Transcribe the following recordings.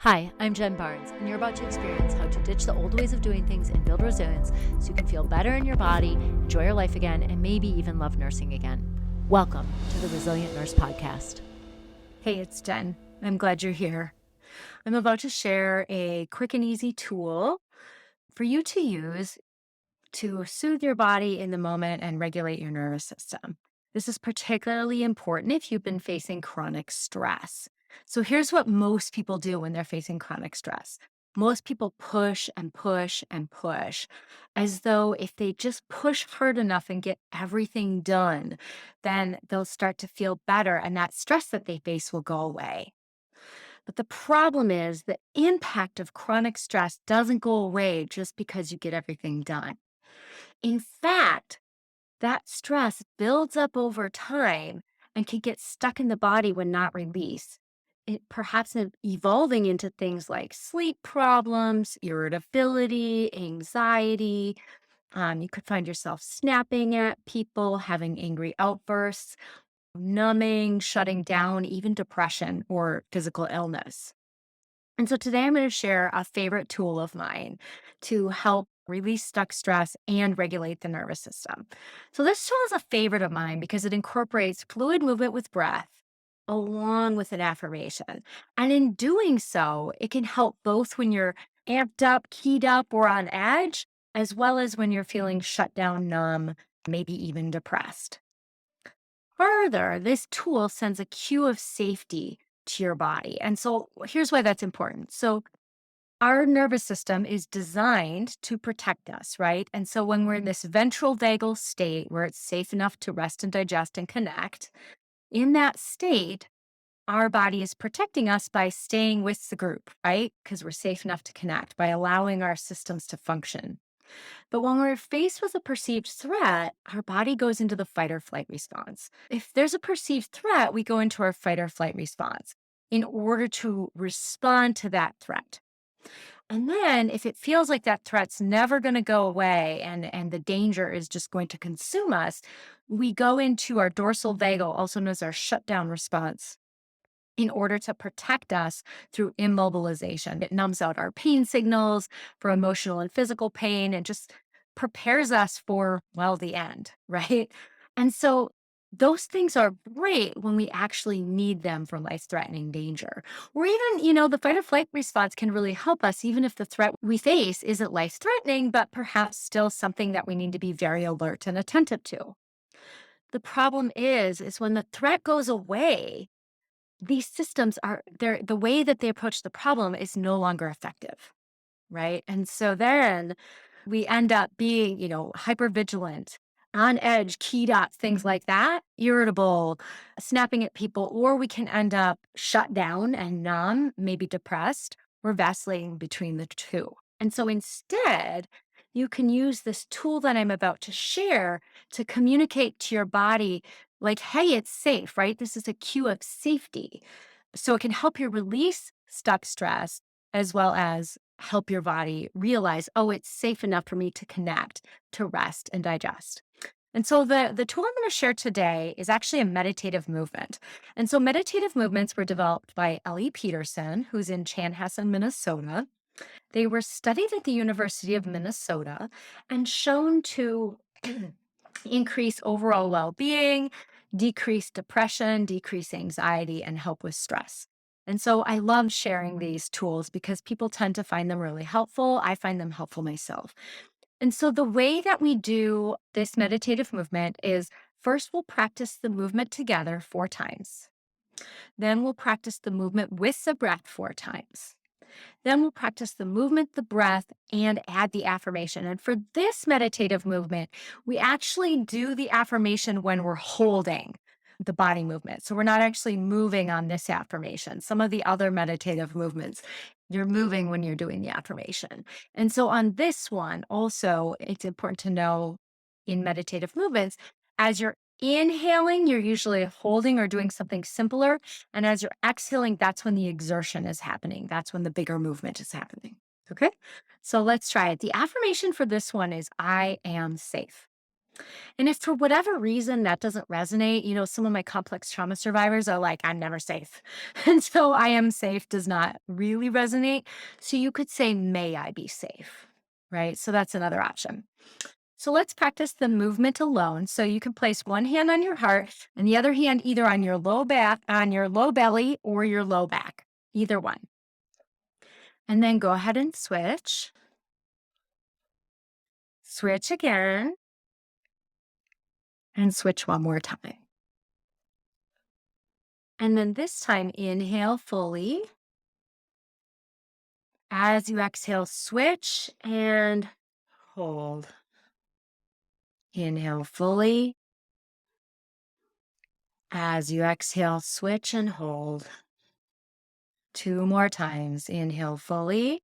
Hi, I'm Jen Barnes, and you're about to experience how to ditch the old ways of doing things and build resilience so you can feel better in your body, enjoy your life again, and maybe even love nursing again. Welcome to the Resilient Nurse Podcast. Hey, it's Jen. I'm glad you're here. I'm about to share a quick and easy tool for you to use to soothe your body in the moment and regulate your nervous system. This is particularly important if you've been facing chronic stress. So here's what most people do when they're facing chronic stress. Most people push and push and push as though if they just push hard enough and get everything done, then they'll start to feel better and that stress that they face will go away. But the problem is the impact of chronic stress doesn't go away just because you get everything done. In fact, that stress builds up over time and can get stuck in the body when not released. It perhaps evolving into things like sleep problems, irritability, anxiety. You could find yourself snapping at people, having angry outbursts, numbing, shutting down, even depression or physical illness. And so today I'm going to share a favorite tool of mine to help release stuck stress and regulate the nervous system. So this tool is a favorite of mine because it incorporates fluid movement with breath along with an affirmation. And in doing so, it can help both when you're amped up, keyed up, or on edge, as well as when you're feeling shut down, numb, maybe even depressed. Further, this tool sends a cue of safety to your body. And so here's why that's important. So, our nervous system is designed to protect us, right? And so, when we're in this ventral vagal state where it's safe enough to rest and digest and connect, in that state, our body is protecting us by staying with the group, right? Because we're safe enough to connect by allowing our systems to function. But when we're faced with a perceived threat, our body goes into the fight or flight response. If there's a perceived threat, we go into our fight or flight response in order to respond to that threat. And then if it feels like that threat's never going to go away and the danger is just going to consume us, we go into our dorsal vagal, also known as our shutdown response, in order to protect us through immobilization. It numbs out our pain signals for emotional and physical pain and just prepares us for, well, the end, right? And so those things are great when we actually need them for life threatening danger. Or even, the fight or flight response can really help us, even if the threat we face isn't life threatening, but perhaps still something that we need to be very alert and attentive to. The problem is when the threat goes away, these systems are the way that they approach the problem is no longer effective, right? And so then we end up being, hyper vigilant, on edge, keyed up, things like that, irritable, snapping at people, or we can end up shut down and numb, maybe depressed, or vacillating between the two. And so instead, you can use this tool that I'm about to share to communicate to your body, like, hey, it's safe, right? This is a cue of safety. So it can help you release stuck stress as well as help your body realize, oh, it's safe enough for me to connect, to rest and digest. And so the tool I'm going to share today is actually a meditative movement. And so meditative movements were developed by Ellie Peterson, who's in Chanhassen, Minnesota. They were studied at the University of Minnesota and shown to increase overall well-being, decrease depression, decrease anxiety, and help with stress. And so I love sharing these tools because people tend to find them really helpful. I find them helpful myself. And so the way that we do this meditative movement is first we'll practice the movement together 4 times. Then we'll practice the movement with the breath 4 times. Then we'll practice the movement, the breath, and add the affirmation. And for this meditative movement, we actually do the affirmation when we're holding the body movement. So we're not actually moving on this affirmation. Some of the other meditative movements, you're moving when you're doing the affirmation. And so on this one, also, it's important to know in meditative movements, as you're inhaling, you're usually holding or doing something simpler. And as you're exhaling, that's when the exertion is happening. That's when the bigger movement is happening. Okay. So let's try it. The affirmation for this one is I am safe. And if for whatever reason that doesn't resonate, some of my complex trauma survivors are like, I'm never safe. And so I am safe does not really resonate. So you could say, may I be safe? Right. So that's another option. So let's practice the movement alone. So you can place one hand on your heart and the other hand either on your low back, on your low belly or your low back, either one. And then go ahead and switch. Switch again and switch one more time. And then this time, inhale fully. As you exhale, switch and hold. Inhale fully. As you exhale, switch and hold. Two more times. Inhale fully.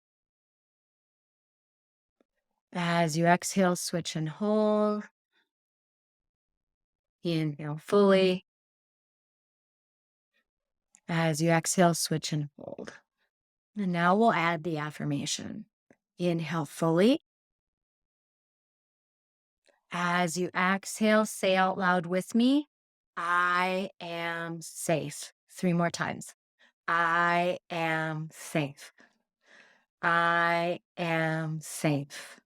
As you exhale, switch and hold. Inhale fully. As you exhale, switch and hold. And now we'll add the affirmation. Inhale fully. As you exhale, say out loud with me, I am safe. Three more times. I am safe. I am safe.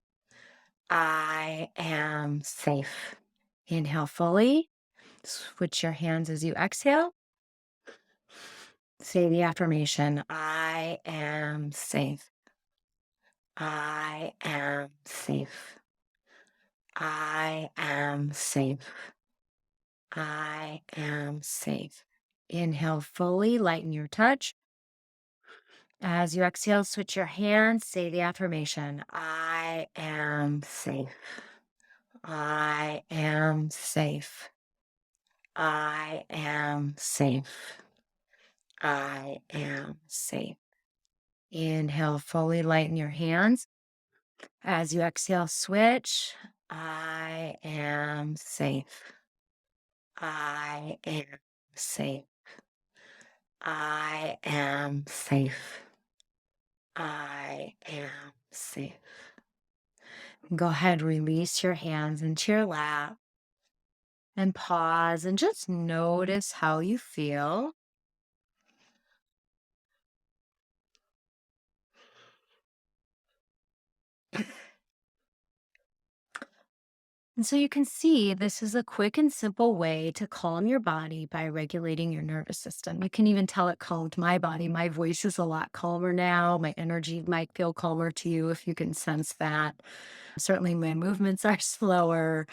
I am safe. Inhale fully. Switch your hands as you exhale. Say the affirmation, I am safe. I am safe. I am safe. I am safe. Inhale fully, lighten your touch. As you exhale, switch your hands, say the affirmation, I am safe. I am safe. I am safe. I am safe. Inhale fully, lighten your hands. As you exhale, switch. I am safe. I am safe. I am safe. I am safe. Go ahead, release your hands into your lap and pause and just notice how you feel. And so you can see this is a quick and simple way to calm your body by regulating your nervous system. You can even tell it calmed my body. My voice is a lot calmer now. My energy might feel calmer to you if you can sense that. Certainly, my movements are slower.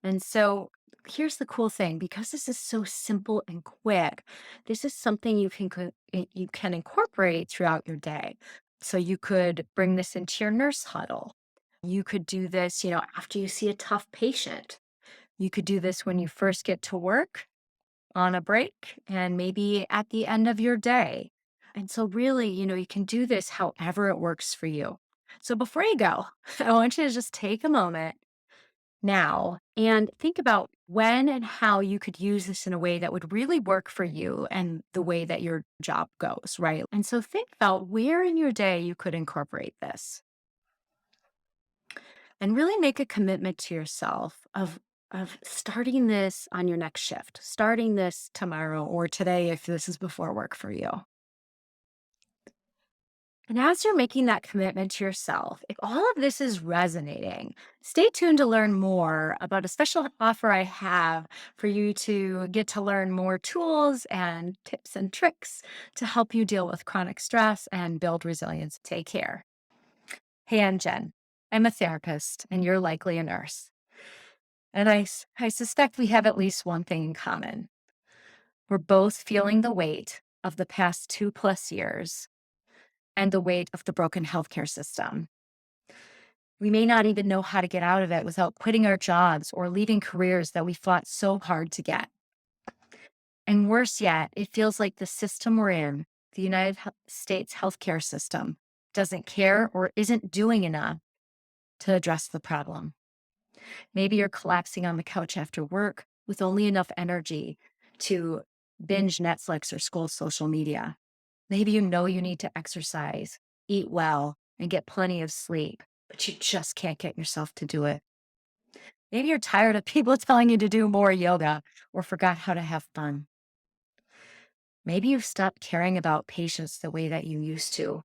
And so here's the cool thing, because this is so simple and quick, this is something you can incorporate throughout your day. So you could bring this into your nurse huddle. You could do this, after you see a tough patient. You could do this when you first get to work on a break and maybe at the end of your day. And so really, you can do this however it works for you. So before you go, I want you to just take a moment now and think about when and how you could use this in a way that would really work for you and the way that your job goes, right? And so think about where in your day you could incorporate this and really make a commitment to yourself of starting this on your next shift, starting this tomorrow or today if this is before work for you. And as you're making that commitment to yourself, if all of this is resonating, stay tuned to learn more about a special offer I have for you to get to learn more tools and tips and tricks to help you deal with chronic stress and build resilience. Take care. Hey, I'm Jen. I'm a therapist, and you're likely a nurse. And I suspect we have at least one thing in common. We're both feeling the weight of the past 2+ years and the weight of the broken healthcare system. We may not even know how to get out of it without quitting our jobs or leaving careers that we fought so hard to get. And worse yet, it feels like the system we're in, the States healthcare system, doesn't care or isn't doing enough to address the problem. Maybe you're collapsing on the couch after work with only enough energy to binge Netflix or scroll social media. Maybe you know you need to exercise, eat well, and get plenty of sleep, but you just can't get yourself to do it. Maybe you're tired of people telling you to do more yoga or forgot how to have fun. Maybe you've stopped caring about patience the way that you used to.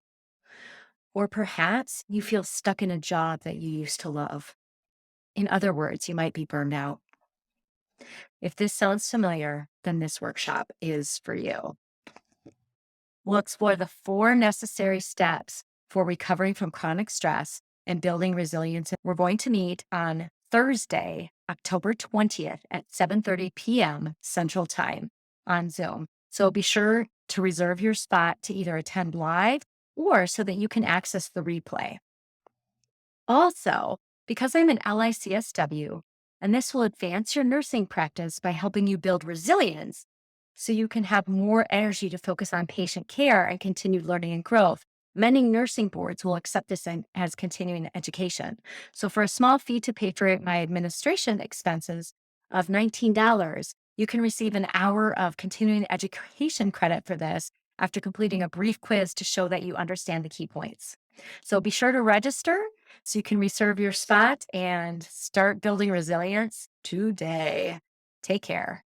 Or perhaps you feel stuck in a job that you used to love. In other words, you might be burned out. If this sounds familiar, then this workshop is for you. We'll explore the 4 necessary steps for recovering from chronic stress and building resilience. We're going to meet on Thursday, October 20th at 7:30 p.m. Central Time on Zoom. So be sure to reserve your spot to either attend live or so that you can access the replay. Also, because I'm an LICSW, and this will advance your nursing practice by helping you build resilience so you can have more energy to focus on patient care and continued learning and growth. Many nursing boards will accept this as continuing education. So, for a small fee to pay for my administration expenses of $19, you can receive an hour of continuing education credit for this after completing a brief quiz to show that you understand the key points. So, be sure to register so you can reserve your spot and start building resilience today. Take care.